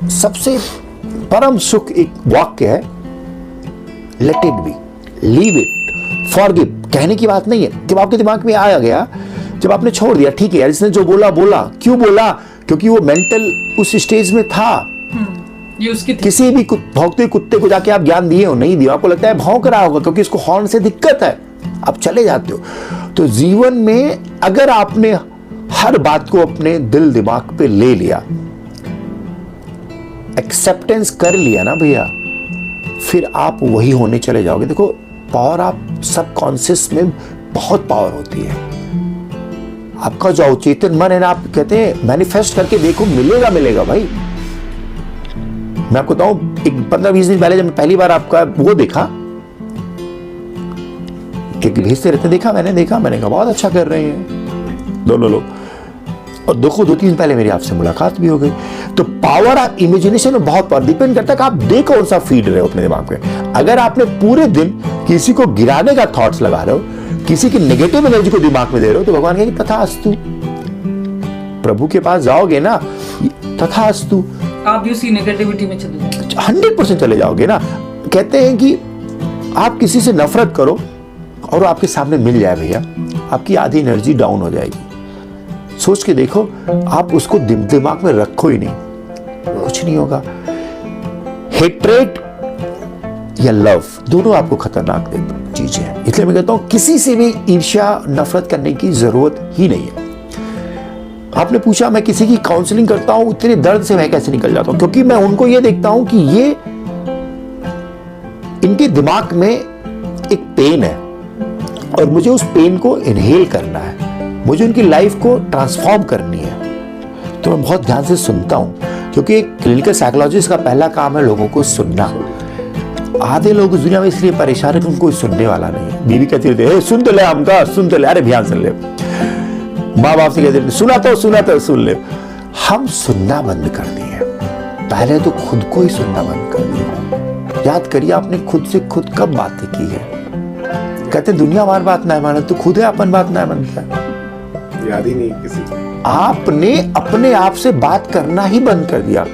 सबसे परम सुख एक वाक्य है, let it be, leave it, forgive. कहने की बात नहीं है, जब आपके दिमाग में आया गया, जब आपने छोड़ दिया, ठीक है यार इसने जो बोला बोला, क्यों बोला, क्योंकि वो मेंटल उस स्टेज में था। ये उसकी किसी भी भौंकते कुत्ते को जाके आप ज्ञान दिए हो, नहीं दिया, आपको लगता है भौंक रहा होगा क्योंकि इसको हॉर्न से दिक्कत है, आप चले जाते हो। तो जीवन में अगर आपने हर बात को अपने दिल दिमाग पे ले लिया, एक्सेप्टेंस कर लिया ना भैया, फिर आप वही होने चले जाओगे। देखो पावर आप सबकॉन्शियस में बहुत पावर होती है। आपका जो अवचेतन मन है ना, आप कहते हैं मैनिफेस्ट करके देखो, मिलेगा मिलेगा भाई। मैं आपको बताऊं, एक 15-20 दिन पहले जब मैं पहली बार आपका वो देखा, क्योंकि भेजते रहते, मैंने कहा बहुत अच्छा कर रहे हैं दोनों लोग, और देखो 2-3 दिन पहले मेरी आपसे मुलाकात भी हो गई। तो पावर आप इमेजिनेशन में बहुत पावर डिपेंड करता है कि आप दे कौन सा फीड रहे हो अपने दिमाग में। अगर आपने पूरे दिन किसी को गिराने का थॉट्स लगा रहे हो, किसी की नेगेटिव एनर्जी को दिमाग में दे रहे हो, तो भगवान कहेंगे तथास्तु। प्रभु के पास जाओगे ना, तथास्तु, आप भी उसी नेगेटिविटी में चले जाओगे, 100% चले जाओगे ना। कहते हैं कि आप किसी से नफरत करो और आपके सामने मिल जाए भैया, आपकी आधी एनर्जी डाउन हो जाएगी। सोच के देखो, आप उसको दिमाग में रखो ही नहीं, कुछ नहीं होगा। हेट्रेट या लव दोनों आपको खतरनाक चीजें हैं। इसलिए मैं कहता हूं किसी से भी ईर्ष्या नफरत करने की जरूरत ही नहीं है। आपने पूछा मैं किसी की काउंसलिंग करता हूं, इतने दर्द से मैं कैसे निकल जाता हूं, क्योंकि मैं उनको ये देखता हूं कि ये इनके दिमाग में एक पेन है और मुझे उस पेन को इनहेल करना है, मुझे उनकी लाइफ को ट्रांसफॉर्म करनी है। तो मैं बहुत ध्यान से सुनता हूं, क्योंकि एक क्लिनिकल साइकोलॉजिस्ट का पहला काम है लोगों को सुनना। आधे लोग इस दुनिया में इसलिए परेशान है कि उनको सुनने वाला नहीं है। बीवी कहती रहती है सुन तो ले, हमका सुन तो ले, अरे ध्यान सुन ले। माँ बाप से कहते सुना तो सुन ले। हम सुनना बंद कर दिए, पहले तो खुद को ही सुनना बंद कर दिया। याद करिए आपने खुद से खुद कब बातें की है। कहते दुनिया हमारी बात ना माने तो खुद है अपन बात ना मानता है, याद ही नहीं किसी को। आपने अपने आप से बात करना ही बंद कर दिया।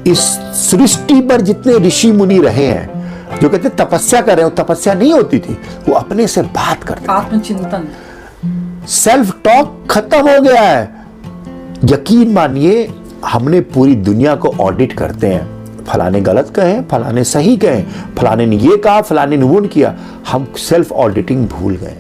इस सृष्टि पर जितने ऋषि मुनि रहे हैं जो कहते तपस्या कर रहे हो, तपस्या नहीं होती थी, वो अपने से बात करते, आत्मचिंतन, सेल्फ टॉक खत्म हो गया है। यकीन मानिए हमने पूरी दुनिया को ऑडिट करते हैं, फलाने गलत कहे, फलाने सही कहे, फलाने ने ये कहा, फलाने ने वो किया, हम सेल्फ ऑडिटिंग भूल गए।